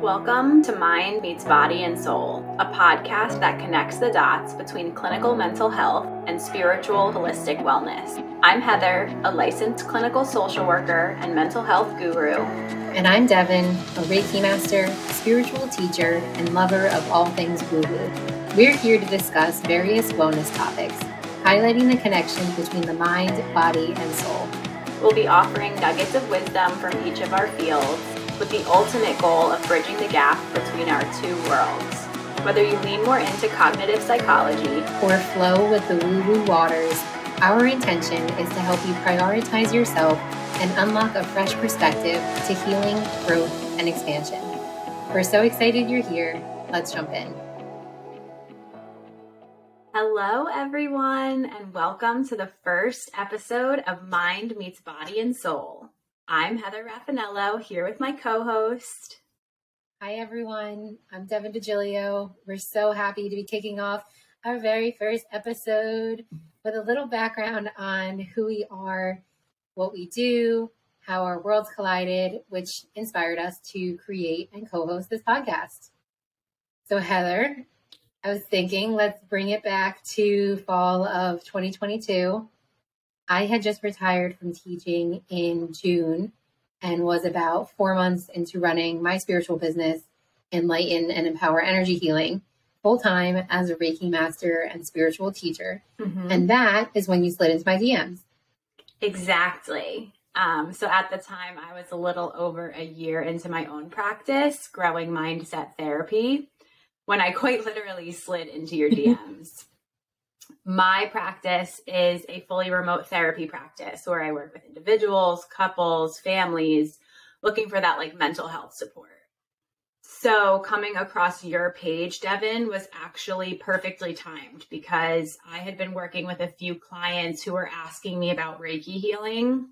Welcome to Mind Meets Body and Soul, a podcast that connects the dots between clinical mental health and spiritual holistic wellness. I'm Heather, a licensed clinical social worker and mental health guru. And I'm Devon, a Reiki master, spiritual teacher, and lover of all things woo-woo. We're here to discuss various wellness topics, highlighting the connection between the mind, body, and soul. We'll be offering nuggets of wisdom from each of our fields, with the ultimate goal of bridging the gap between our two worlds. Whether you lean more into cognitive psychology or flow with the woo-woo waters, our intention is to help you prioritize yourself and unlock a fresh perspective to healing, growth, and expansion. We're so excited you're here. Let's jump in. Hello, everyone, and welcome to the first episode of Mind Meets Body and Soul. I'm Heather Rafanello, here with my co-host. Hi, everyone. I'm Devon DeGilio. We're so happy to be kicking off our very first episode with a little background on who we are, what we do, how our worlds collided, which inspired us to create and co-host this podcast. So, Heather, I was thinking, let's bring it back to fall of 2022. I had just retired from teaching in June and was about 4 months into running my spiritual business, Enlighten and Empower Energy Healing, full-time as a Reiki master and spiritual teacher. Mm-hmm. And that is when you slid into my DMs. Exactly. So at the time, I was a little over a year into my own practice, growing mindset therapy, when I quite literally slid into your DMs. My practice is a fully remote therapy practice where I work with individuals, couples, families, looking for that mental health support. So coming across your page, Devon, was actually perfectly timed because I had been working with a few clients who were asking me about Reiki healing,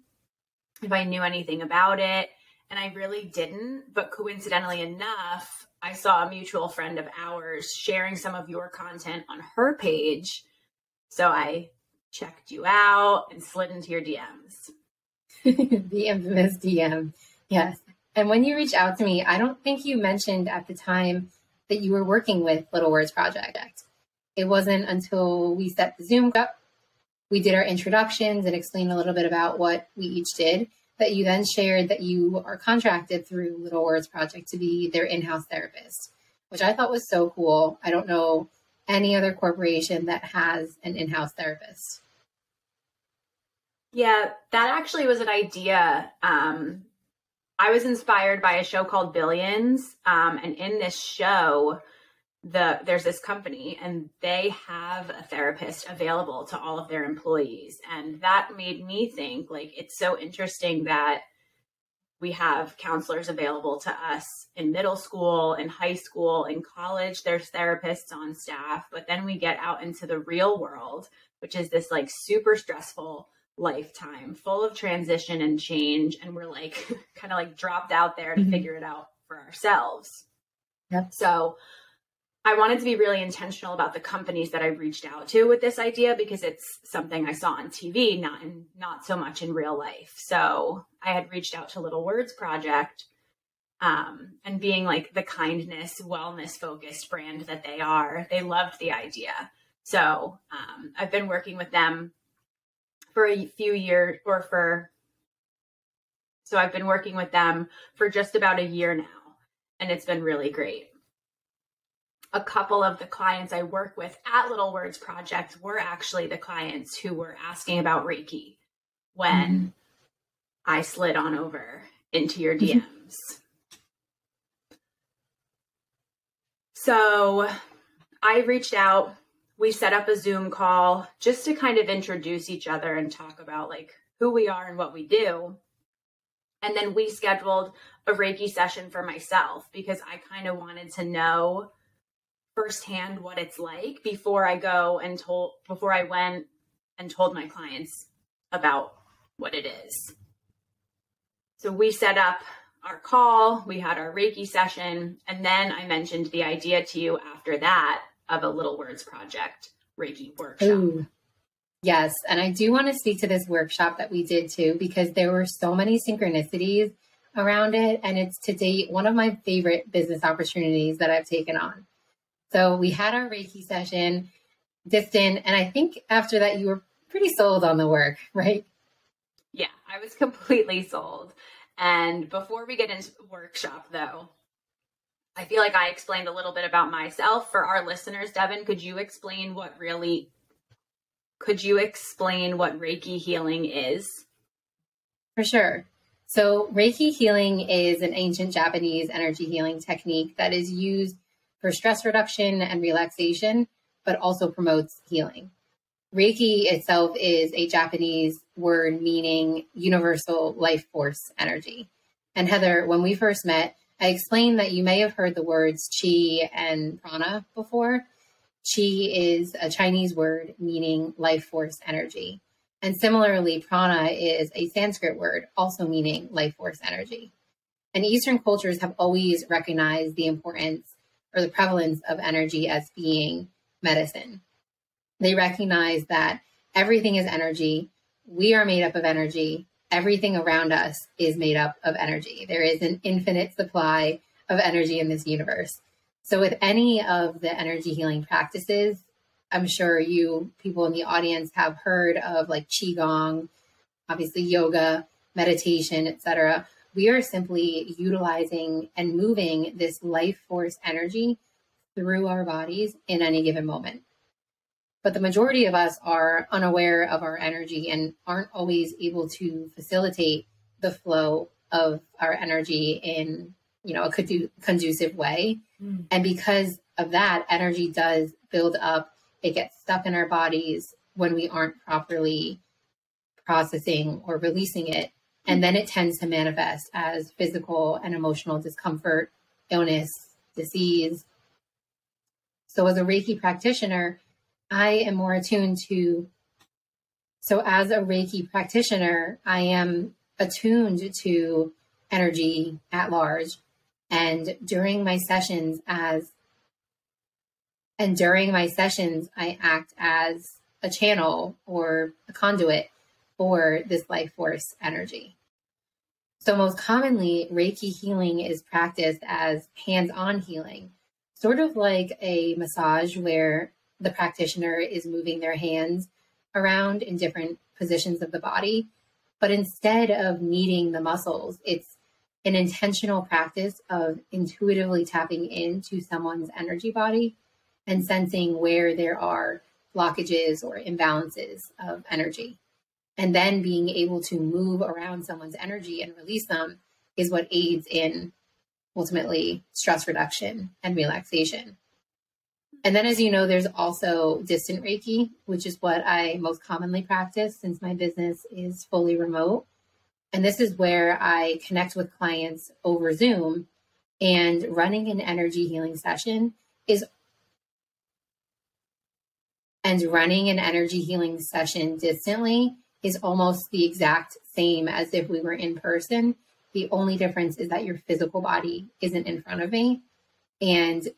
if I knew anything about it, and I really didn't. But coincidentally enough, I saw a mutual friend of ours sharing some of your content on her page. So I checked you out and slid into your DMs. The infamous DM. Yes. And when you reached out to me, I don't think you mentioned at the time that you were working with Little Words Project. It wasn't until we set the Zoom up, we did our introductions and explained a little bit about what we each did, that you then shared that you are contracted through Little Words Project to be their in-house therapist, which I thought was so cool. I don't know any other corporation that has an in-house therapist. Yeah, that actually was an idea. I was inspired by a show called Billions. And in this show, there's this company and they have a therapist available to all of their employees. And that made me think, it's so interesting that we have counselors available to us in middle school, in high school, in college. There's therapists on staff, but then we get out into the real world, which is this super stressful lifetime full of transition and change. And we're kind of dropped out there to figure it out for ourselves. Yep. So I wanted to be really intentional about the companies that I reached out to with this idea because it's something I saw on TV, not so much in real life. So I had reached out to Little Words Project, and being the kindness, wellness focused brand that they are, they loved the idea. So I've been working with them for a few years, so I've been working with them for just about a year now, and it's been really great. A couple of the clients I work with at Little Words Project were actually the clients who were asking about Reiki when I slid on over into your DMs. So I reached out, we set up a Zoom call just to kind of introduce each other and talk about who we are and what we do. And then we scheduled a Reiki session for myself because I kind of wanted to know firsthand what it's like before I went and told my clients about what it is. So we set up our call, we had our Reiki session, and then I mentioned the idea to you after that of a Little Words Project Reiki workshop. Ooh. Yes. And I do want to speak to this workshop that we did too, because there were so many synchronicities around it. And it's to date one of my favorite business opportunities that I've taken on. So we had our Reiki session, distant, and I think after that you were pretty sold on the work, right? Yeah, I was completely sold. And before we get into the workshop, though, I feel like I explained a little bit about myself. For our listeners, Devon, could you explain what Reiki healing is? For sure. So Reiki healing is an ancient Japanese energy healing technique that is used for stress reduction and relaxation, but also promotes healing. Reiki itself is a Japanese word meaning universal life force energy. And Heather, when we first met, I explained that you may have heard the words chi and prana before. Chi is a Chinese word meaning life force energy. And similarly, prana is a Sanskrit word also meaning life force energy. And Eastern cultures have always recognized the importance or the prevalence of energy as being medicine. They recognize that everything is energy. We are made up of energy. Everything around us is made up of energy. There is an infinite supply of energy in this universe. So with any of the energy healing practices, I'm sure you people in the audience have heard of like Qigong, obviously yoga, meditation, etc. We are simply utilizing and moving this life force energy through our bodies in any given moment. But the majority of us are unaware of our energy and aren't always able to facilitate the flow of our energy in, a conducive way. And because of that, energy does build up. It gets stuck in our bodies when we aren't properly processing or releasing it. And then it tends to manifest as physical and emotional discomfort, illness, disease. So as a Reiki practitioner, I am more attuned as a Reiki practitioner, I am attuned to energy at large. And during my sessions, I act as a channel or a conduit for this life force energy. So most commonly, Reiki healing is practiced as hands-on healing, sort of like a massage where the practitioner is moving their hands around in different positions of the body. But instead of kneading the muscles, it's an intentional practice of intuitively tapping into someone's energy body and sensing where there are blockages or imbalances of energy. And then being able to move around someone's energy and release them is what aids in ultimately stress reduction and relaxation. And then, as you know, there's also distant Reiki, which is what I most commonly practice since my business is fully remote. And this is where I connect with clients over Zoom, and running an energy healing session distantly is almost the exact same as if we were in person. The only difference is that your physical body isn't in front of me. And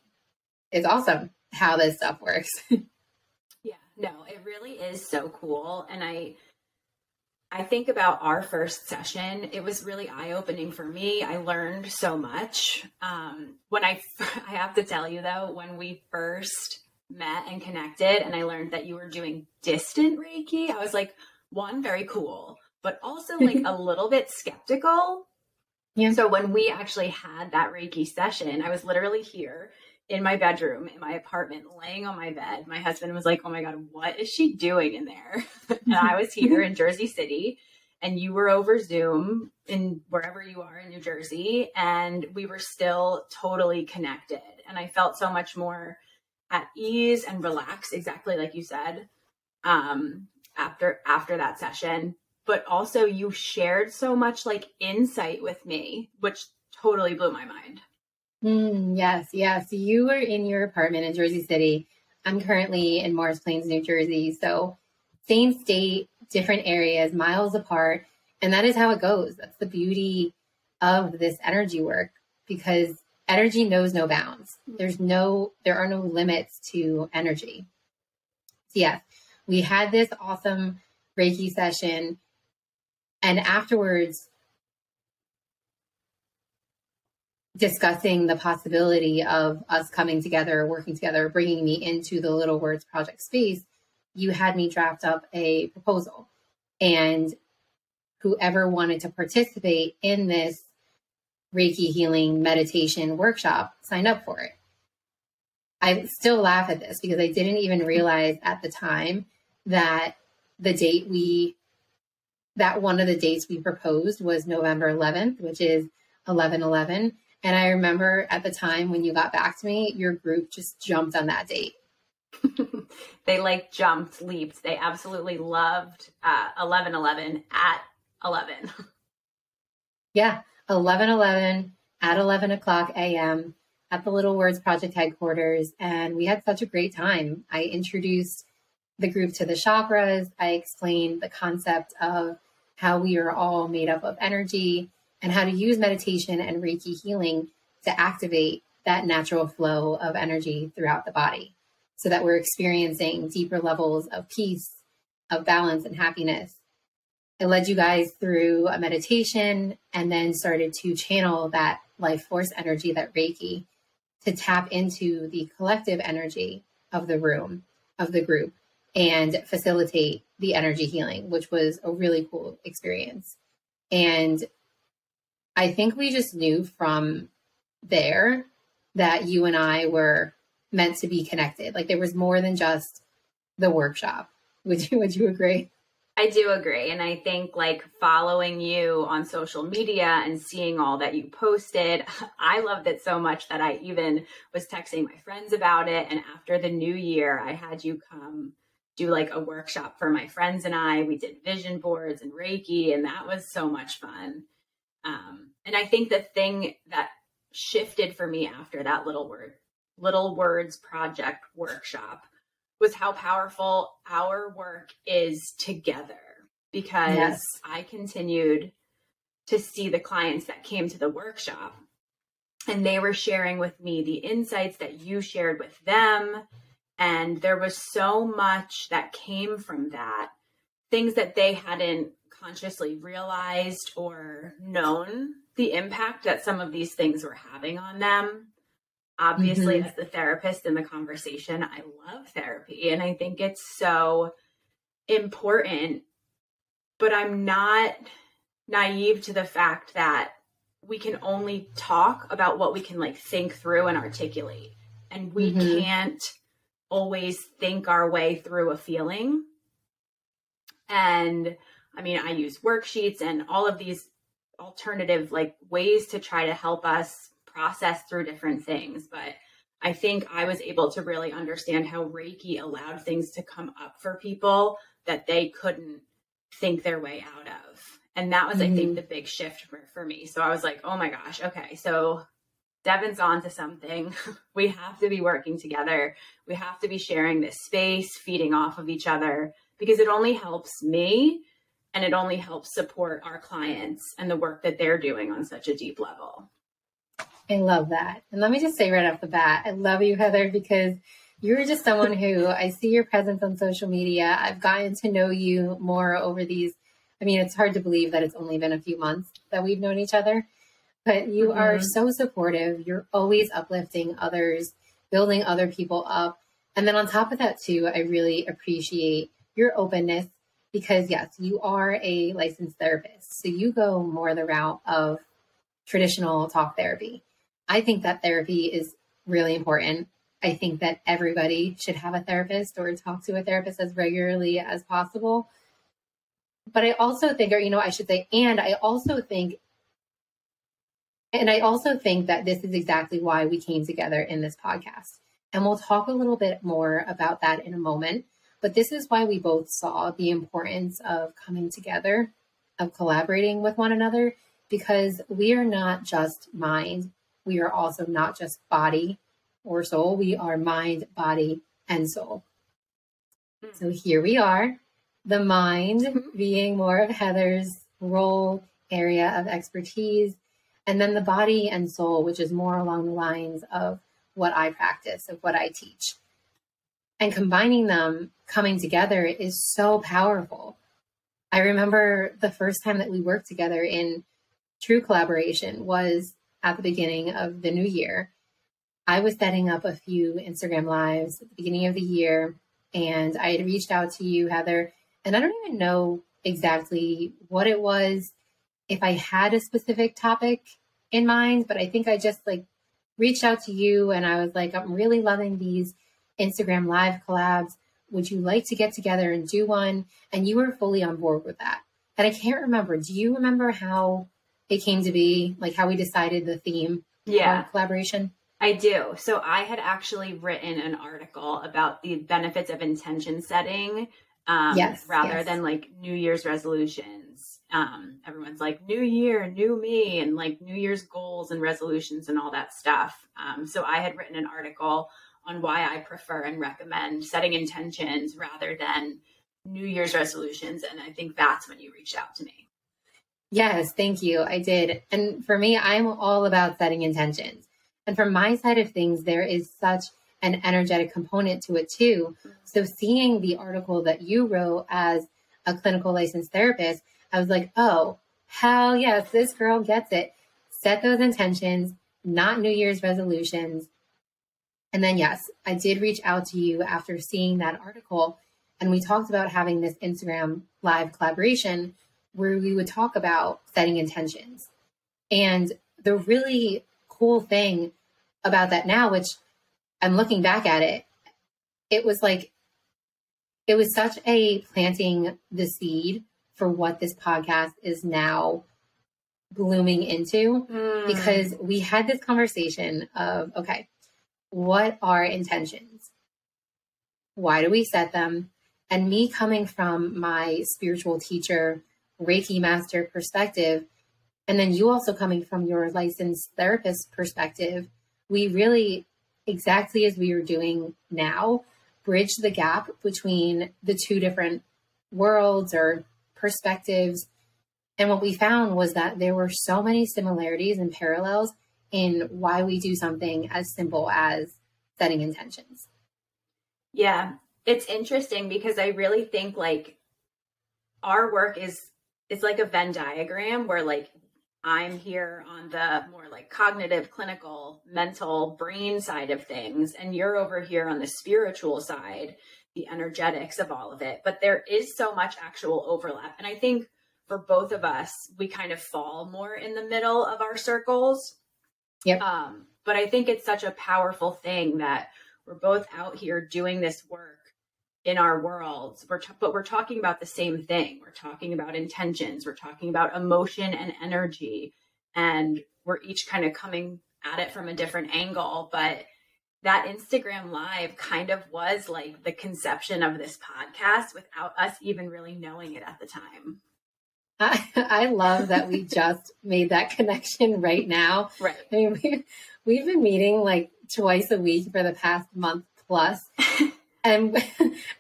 it's awesome how this stuff works. Yeah, no, it really is so cool. And I think about our first session, it was really eye-opening for me. I learned so much. When I have to tell you though, when we first met and connected and I learned that you were doing distant Reiki, I was like, one, very cool, but also like a little bit skeptical. Yeah. So when we actually had that Reiki session, I was literally here in my bedroom, in my apartment, laying on my bed. My husband was like, oh my God, what is she doing in there? And I was here in Jersey City and you were over Zoom in wherever you are in New Jersey. And we were still totally connected. And I felt so much more at ease and relaxed, exactly like you said, after that session. But also you shared so much like insight with me, which totally blew my mind. Yes. You were in your apartment in Jersey City. I'm currently in Morris Plains, New Jersey. So same state, different areas, miles apart. And that is how it goes. That's the beauty of this energy work, because energy knows no bounds. There are no limits to energy. So yes, we had this awesome Reiki session. And afterwards, discussing the possibility of us coming together, working together, bringing me into the Little Words Project space, you had me draft up a proposal. And whoever wanted to participate in this Reiki healing meditation workshop signed up for it. I still laugh at this because I didn't even realize at the time that one of the dates we proposed was November 11th, which is 11/11. And I remember at the time when you got back to me, your group just jumped on that date. They leaped. They absolutely loved 11/11 at 11. Yeah, 11/11 at 11 o'clock a.m. at the Little Words Project headquarters. And we had such a great time. I introduced the group to the chakras. I explained the concept of how we are all made up of energy and how to use meditation and Reiki healing to activate that natural flow of energy throughout the body so that we're experiencing deeper levels of peace, of balance, and happiness. I led you guys through a meditation and then started to channel that life force energy, that Reiki, to tap into the collective energy of the room, of the group, and facilitate the energy healing, which was a really cool experience. And I think we just knew from there that you and I were meant to be connected. Like there was more than just the workshop. Would you agree? I do agree. And I think like following you on social media and seeing all that you posted, I loved it so much that I even was texting my friends about it. And after the new year, I had you come do like a workshop for my friends and I. We did vision boards and Reiki, and that was so much fun. And I think the thing that shifted for me after that Little Words Project workshop was how powerful our work is together, because Yes. I continued to see the clients that came to the workshop and they were sharing with me the insights that you shared with them. And there was so much that came from that, things that they hadn't consciously realized or known the impact that some of these things were having on them. Obviously, as the therapist in the conversation, I love therapy and I think it's so important, but I'm not naive to the fact that we can only talk about what we can like think through and articulate. And we can't always think our way through a feeling. And I mean, I use worksheets and all of these alternative like ways to try to help us process through different things. But I think I was able to really understand how Reiki allowed things to come up for people that they couldn't think their way out of. And that was, I think, the big shift for me. So I was like, oh my gosh, okay, so Devon's on to something. We have to be working together. We have to be sharing this space, feeding off of each other, because it only helps me and it only helps support our clients and the work that they're doing on such a deep level. I love that. And let me just say right off the bat, I love you, Heather, because you're just someone who I see your presence on social media. I've gotten to know you more over these. I mean, it's hard to believe that it's only been a few months that we've known each other, but you are so supportive. You're always uplifting others, building other people up. And then on top of that too, I really appreciate your openness because yes, you are a licensed therapist. So you go more the route of traditional talk therapy. I think that therapy is really important. I think that everybody should have a therapist or talk to a therapist as regularly as possible. But I also think, I also think that this is exactly why we came together in this podcast. And we'll talk a little bit more about that in a moment. But this is why we both saw the importance of coming together, of collaborating with one another, because we are not just mind. We are also not just body or soul. We are mind, body, and soul. So here we are, the mind being more of Heather's role, area of expertise, and then the body and soul, which is more along the lines of what I practice, of what I teach. And combining them, coming together is so powerful. I remember the first time that we worked together in true collaboration was at the beginning of the new year, I was setting up a few Instagram lives at the beginning of the year, and I had reached out to you, Heather, and I don't even know exactly what it was, if I had a specific topic in mind, but I think I just like reached out to you and I was like, I'm really loving these Instagram live collabs. Would you like to get together and do one? And you were fully on board with that. And I can't remember. Do you remember how it came to be, like how we decided the theme of our collaboration? I do. So I had actually written an article about the benefits of intention setting rather than like New Year's resolutions. Everyone's like new year, new me, and like New Year's goals and resolutions and all that stuff. So I had written an article on why I prefer and recommend setting intentions rather than New Year's resolutions. And I think that's when you reached out to me. Yes, thank you. I did. And for me, I'm all about setting intentions. And from my side of things, there is such an energetic component to it too. So seeing the article that you wrote as a clinical licensed therapist, I was like, oh, hell yes, this girl gets it. Set those intentions, not New Year's resolutions. And then, yes, I did reach out to you after seeing that article. And we talked about having this Instagram live collaboration where we would talk about setting intentions. And the really cool thing about that now, which I'm looking back at it, it was such a planting the seed for what this podcast is now blooming into, because we had this conversation of, okay, what are intentions? Why do we set them? And me coming from my spiritual teacher, Reiki master perspective, and then you also coming from your licensed therapist perspective, we really, exactly as we are doing now, bridge the gap between the two different worlds or perspectives. And what we found was that there were so many similarities and parallels in why we do something as simple as setting intentions. Yeah, it's interesting because I really think like our work it's like a Venn diagram where like I'm here on the more like cognitive, clinical, mental, brain side of things, and you're over here on the spiritual side, the energetics of all of it. But there is so much actual overlap. And I think for both of us, we kind of fall more in the middle of our circles. Yep. But I think it's such a powerful thing that we're both out here doing this work in our worlds. But we're talking about the same thing. We're talking about intentions. We're talking about emotion and energy. And we're each kind of coming at it from a different angle. But that Instagram live kind of was like the conception of this podcast without us even really knowing it at the time. I love that we just made that connection right now. Right. I mean, we've been meeting like twice a week for the past month plus, and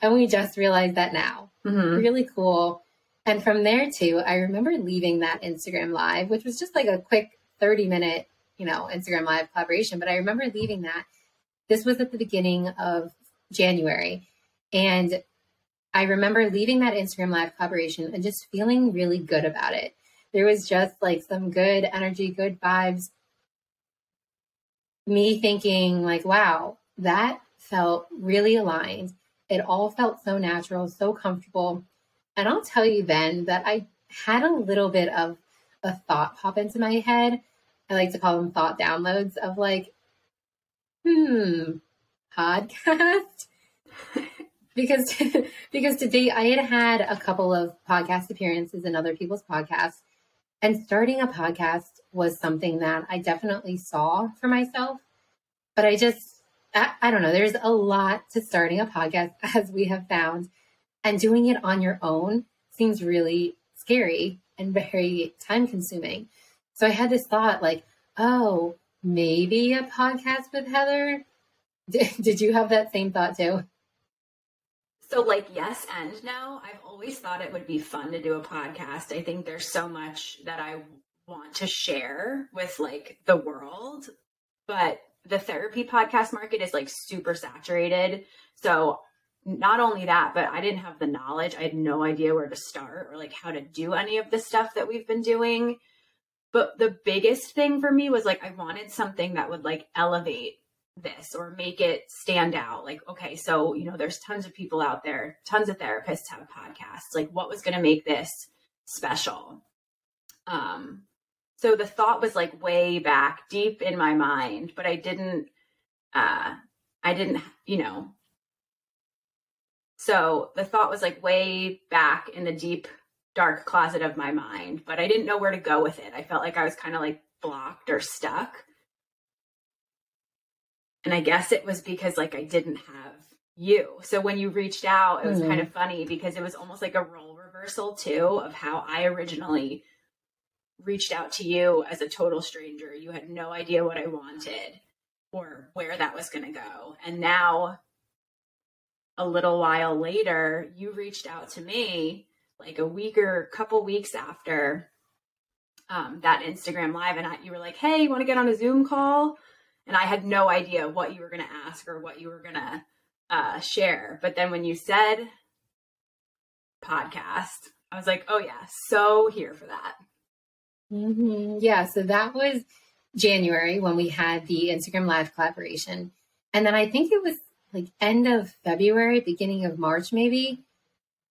we just realized that now. Mm-hmm. Really cool. And from there too, I remember leaving that Instagram live, which was just like a quick 30-minute, Instagram live collaboration. But I remember leaving that. This was at the beginning of January, and I remember leaving that Instagram live collaboration and just feeling really good about it. There was just like some good energy, good vibes. Me thinking like, wow, that felt really aligned. It all felt so natural, so comfortable. And I'll tell you then that I had a little bit of a thought pop into my head. I like to call them thought downloads of like, podcast. Because to date, I had a couple of podcast appearances in other people's podcasts, and starting a podcast was something that I definitely saw for myself. But I don't know, there's a lot to starting a podcast, as we have found, and doing it on your own seems really scary and very time consuming. So I had this thought like, oh, maybe a podcast with Heather. Did you have that same thought too? So like, yes and no. I've always thought it would be fun to do a podcast. I think there's so much that I want to share with like the world, but the therapy podcast market is like super saturated. So not only that, but I didn't have the knowledge. I had no idea where to start or like how to do any of the stuff that we've been doing. But the biggest thing for me was like, I wanted something that would like elevate this or make it stand out. Like, okay, so, you know, there's tons of people out there, tons of therapists have podcasts. Like, what was going to make this special? So the thought was like way back deep in my mind, but I didn't, you know, so the thought was like way back in the deep, dark closet of my mind, but I didn't know where to go with it. I felt like I was kind of like blocked or stuck. And I guess it was because like I didn't have you. So when you reached out, it was kind of funny because it was almost like a role reversal too of how I originally reached out to you as a total stranger. You had no idea what I wanted or where that was going to go. And now a little while later, you reached out to me like a week or a couple weeks after that Instagram live. And you were like, hey, you want to get on a Zoom call? And I had no idea what you were going to ask or what you were going to share. But then when you said podcast, I was like, oh yeah, so here for that. Yeah, so that was January when we had the Instagram Live collaboration. And then I think it was like end of February, beginning of March, maybe,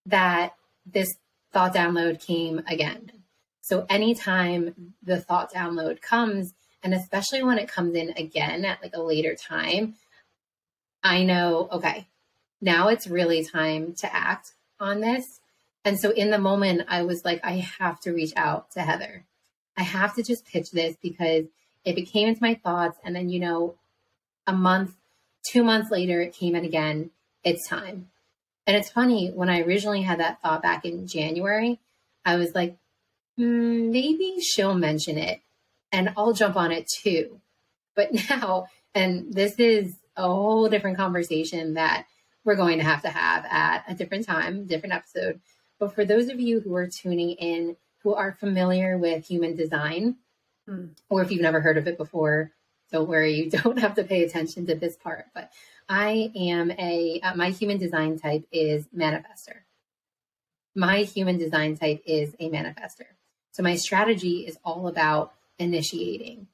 that this thought download came again. So anytime the thought download comes, and especially when it comes in again at like a later time, I know, okay, now it's really time to act on this. And so in the moment, I was like, I have to reach out to Heather. I have to just pitch this because if it came into my thoughts and then, you know, a month, 2 months later, it came in again, it's time. And it's funny, when I originally had that thought back in January, I was like, maybe she'll mention it and I'll jump on it too. But now, and this is a whole different conversation that we're going to have at a different time, different episode. But for those of you who are tuning in, who are familiar with human design, or if you've never heard of it before, don't worry, you don't have to pay attention to this part. But I am my human design type is manifester. My human design type is a manifester. So my strategy is all about initiating.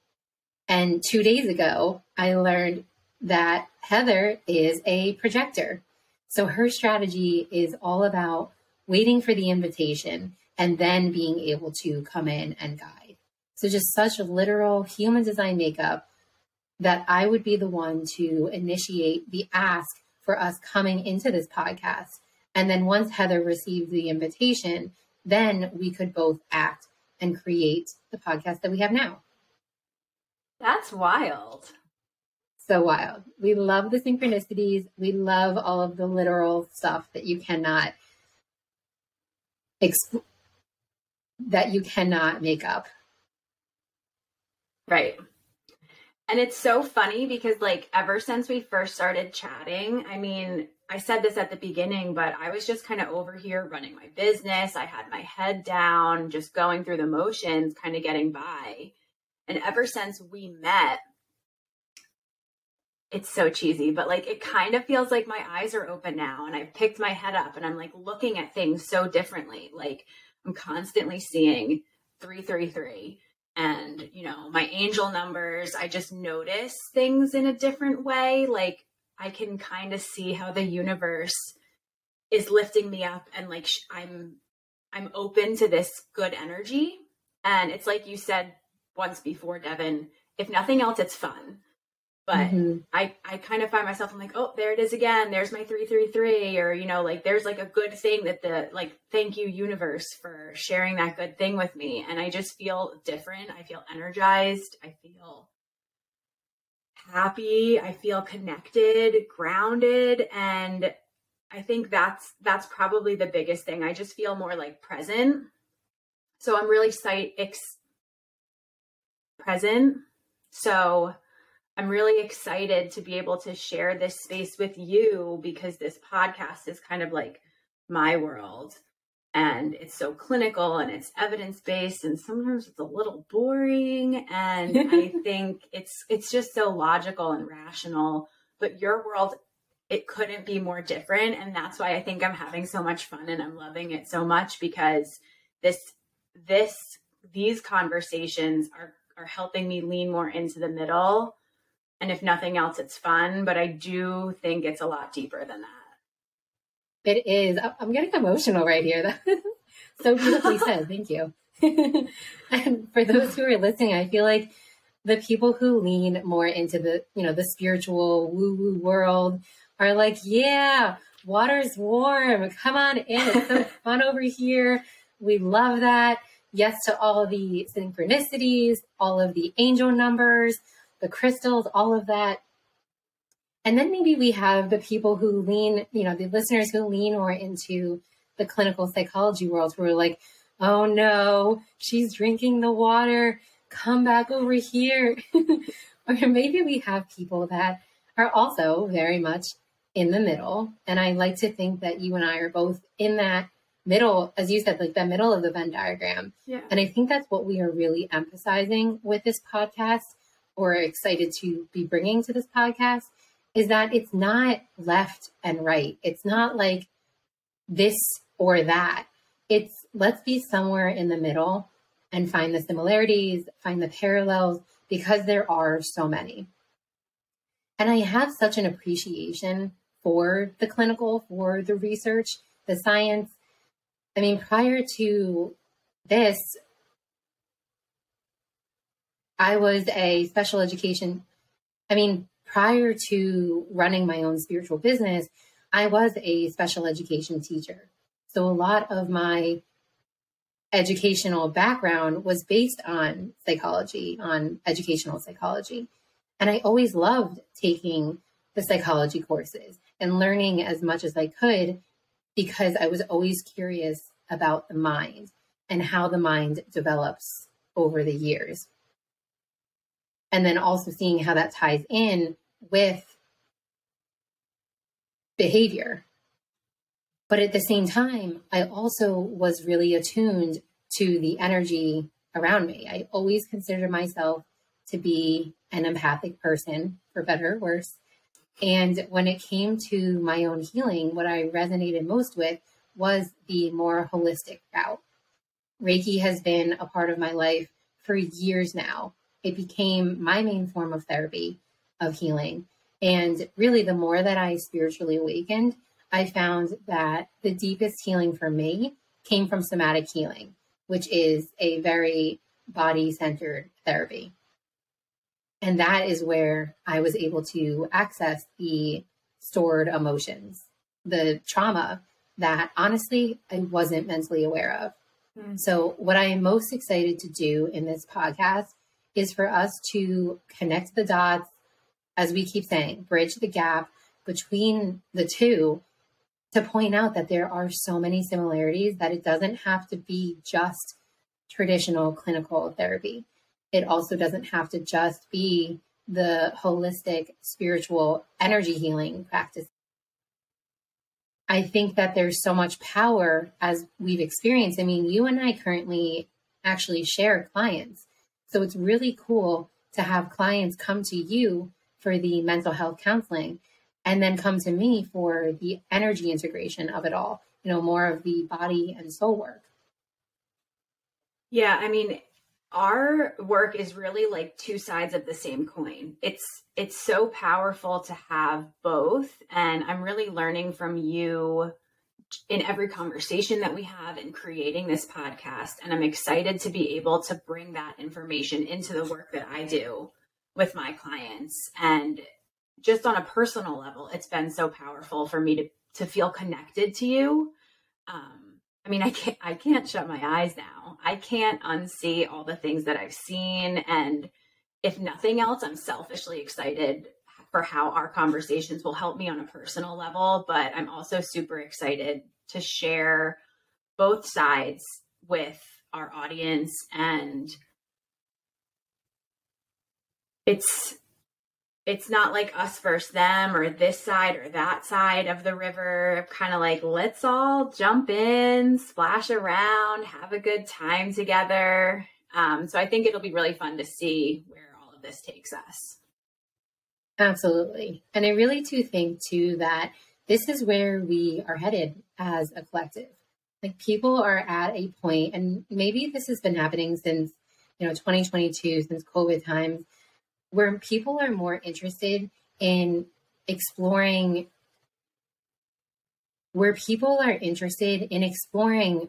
And 2 days ago, I learned that Heather is a projector. So her strategy is all about waiting for the invitation and then being able to come in and guide. So just such a literal human design makeup that I would be the one to initiate the ask for us coming into this podcast. And then once Heather received the invitation, then we could both act and create the podcast that we have now. That's wild. So wild. We love the synchronicities. We love all of the literal stuff that you cannot make up. Right. And it's so funny because like ever since we first started chatting, I mean, I said this at the beginning, but I was just kind of over here running my business. I had my head down, just going through the motions, kind of getting by. And ever since we met, it's so cheesy, but like it kind of feels like my eyes are open now and I've picked my head up and I'm like looking at things so differently. Like I'm constantly seeing 333 and, you know, my angel numbers. I just notice things in a different way. Like I can kind of see how the universe is lifting me up and like I'm open to this good energy. And it's like you said once before, Devon, if nothing else, it's fun. But I kind of find myself, I'm like, oh, there it is again. There's my 333, or, you know, like there's like a good thing that thank you universe for sharing that good thing with me. And I just feel different. I feel energized. I feel happy. I feel connected, grounded. And I think that's probably the biggest thing. I just feel more like present. So I'm really present. So I'm really excited to be able to share this space with you because this podcast is kind of like my world and it's so clinical and it's evidence-based and sometimes it's a little boring. And I think it's just so logical and rational, but your world, it couldn't be more different. And that's why I think I'm having so much fun and I'm loving it so much because this these conversations are helping me lean more into the middle. And if nothing else, it's fun, but I do think it's a lot deeper than that. It is. I'm getting emotional right here. So beautifully said. Thank you. And for those who are listening, I feel like the people who lean more into the, the spiritual woo-woo world are like, yeah, water's warm. Come on in. It's so fun over here. We love that. Yes to all of the synchronicities, all of the angel numbers, the crystals, all of that. And then maybe we have the people who lean, the listeners who lean more into the clinical psychology world, who are like, oh no, she's drinking the water. Come back over here. Or maybe we have people that are also very much in the middle. And I like to think that you and I are both in that middle, as you said, like the middle of the Venn diagram. Yeah. And I think that's what we are really emphasizing with this podcast, or excited to be bringing to this podcast, is that it's not left and right. It's not like this or that. It's let's be somewhere in the middle and find the similarities, find the parallels, because there are so many. And I have such an appreciation for the clinical, for the research, the science. I mean, prior to this, I was a special education. Prior to running my own spiritual business, I was a special education teacher. So a lot of my educational background was based on psychology, on educational psychology. And I always loved taking the psychology courses and learning as much as I could, because I was always curious about the mind and how the mind develops over the years. And then also seeing how that ties in with behavior. But at the same time, I also was really attuned to the energy around me. I always considered myself to be an empathic person, for better or worse. And when it came to my own healing, what I resonated most with was the more holistic route. Reiki has been a part of my life for years now. It became my main form of therapy, of healing. And really, the more that I spiritually awakened, I found that the deepest healing for me came from somatic healing, which is a very body-centered therapy. And that is where I was able to access the stored emotions, the trauma that honestly I wasn't mentally aware of. So what I am most excited to do in this podcast is for us to connect the dots, as we keep saying, bridge the gap between the two, to point out that there are so many similarities that it doesn't have to be just traditional clinical therapy. It also doesn't have to just be the holistic, spiritual energy healing practice. I think that there's so much power, as we've experienced. I mean, you and I currently actually share clients. So it's really cool to have clients come to you for the mental health counseling and then come to me for the energy integration of it all, more of the body and soul work. Yeah, our work is really like two sides of the same coin. It's so powerful to have both. And I'm really learning from you in every conversation that we have in creating this podcast. And I'm excited to be able to bring that information into the work that I do with my clients. And just on a personal level, it's been so powerful for me to feel connected to you. I can't shut my eyes now. I can't unsee all the things that I've seen. And if nothing else, I'm selfishly excited for how our conversations will help me on a personal level. But I'm also super excited to share both sides with our audience. And it's not like us versus them or this side or that side of the river. Kind of like, let's all jump in, splash around, have a good time together. So I think it'll be really fun to see where all of this takes us. Absolutely. And I really do think too that this is where we are headed as a collective. Like people are at a point, and maybe this has been happening since, 2022, since COVID times, where people are more interested in exploring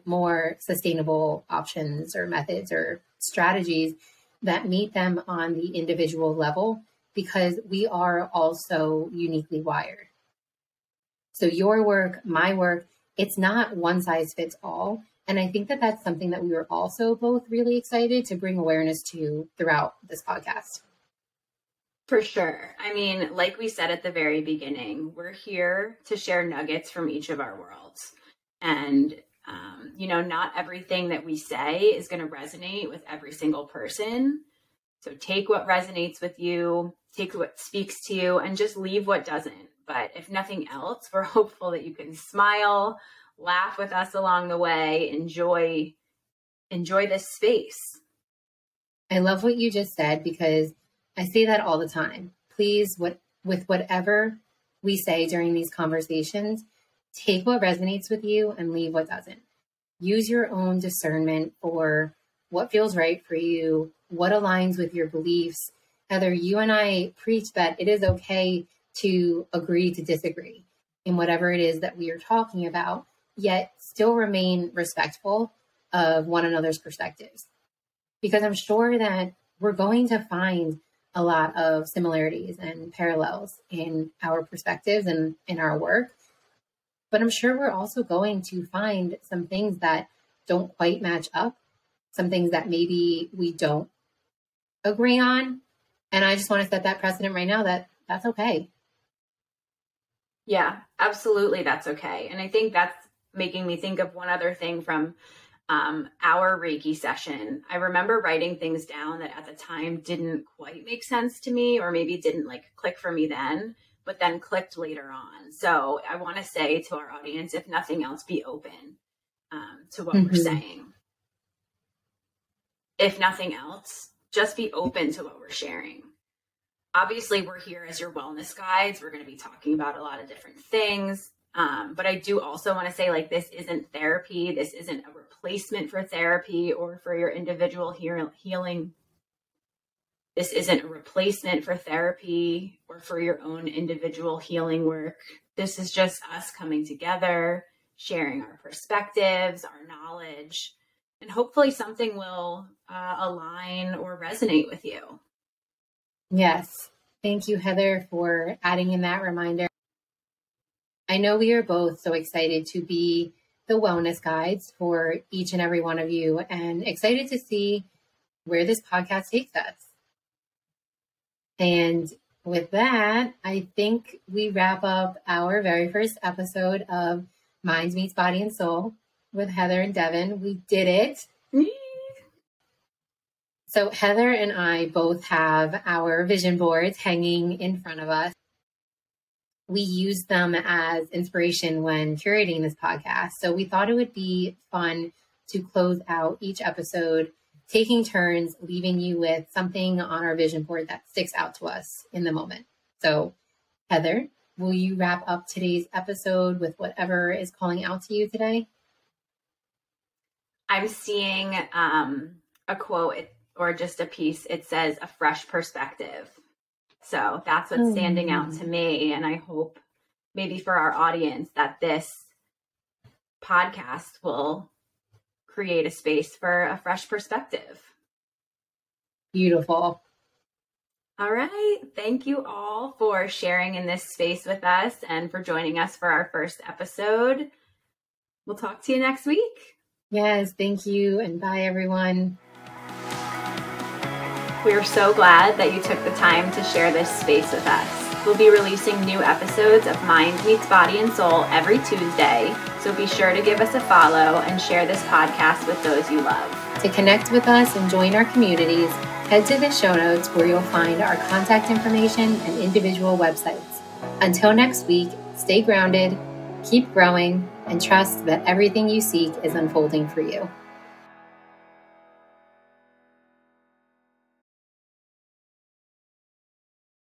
more sustainable options or methods or strategies that meet them on the individual level, because we are also uniquely wired. So your work, my work, it's not one size fits all. And I think that that's something that we were also both really excited to bring awareness to throughout this podcast. For sure. I mean, like we said at the very beginning, we're here to share nuggets from each of our worlds. And, not everything that we say is going to resonate with every single person. So take what resonates with you, take what speaks to you, and just leave what doesn't. But if nothing else, we're hopeful that you can smile, laugh with us along the way, enjoy this space. I love what you just said, because I say that all the time. Please, with whatever we say during these conversations, take what resonates with you and leave what doesn't. Use your own discernment for what feels right for you, what aligns with your beliefs. Heather, you and I preach that it is okay to agree to disagree in whatever it is that we are talking about, yet still remain respectful of one another's perspectives. Because I'm sure that we're going to find a lot of similarities and parallels in our perspectives and in our work. But I'm sure we're also going to find some things that don't quite match up, some things that maybe we don't agree on. And I just want to set that precedent right now that that's okay. Yeah, absolutely. That's okay. And I think that's making me think of one other thing from our Reiki session. I remember writing things down that at the time didn't quite make sense to me, or maybe didn't click for me then, but then clicked later on. So I want to say to our audience, if nothing else, be open to what we're saying. If nothing else, just be open to what we're sharing. Obviously, we're here as your wellness guides. We're going to be talking about a lot of different things. But I do also want to say, this isn't therapy. This isn't a replacement for therapy or for your individual healing. This isn't a replacement for therapy or for your own individual healing work. This is just us coming together, sharing our perspectives, our knowledge, and hopefully something will align or resonate with you. Yes. Thank you, Heather, for adding in that reminder. I know we are both so excited to be the wellness guides for each and every one of you, and excited to see where this podcast takes us. And with that, I think we wrap up our very first episode of Mind Meets Body and Soul with Heather and Devon. We did it. So Heather and I both have our vision boards hanging in front of us. We use them as inspiration when curating this podcast. So we thought it would be fun to close out each episode, taking turns, leaving you with something on our vision board that sticks out to us in the moment. So Heather, will you wrap up today's episode with whatever is calling out to you today? I'm seeing a quote or just a piece. It says a fresh perspective. So that's what's standing out to me. And I hope maybe for our audience that this podcast will create a space for a fresh perspective. Beautiful. All right. Thank you all for sharing in this space with us and for joining us for our first episode. We'll talk to you next week. Yes, thank you. And bye, everyone. We are so glad that you took the time to share this space with us. We'll be releasing new episodes of Mind Meets Body and Soul every Tuesday, so be sure to give us a follow and share this podcast with those you love. To connect with us and join our communities, head to the show notes where you'll find our contact information and individual websites. Until next week, stay grounded, keep growing, and trust that everything you seek is unfolding for you.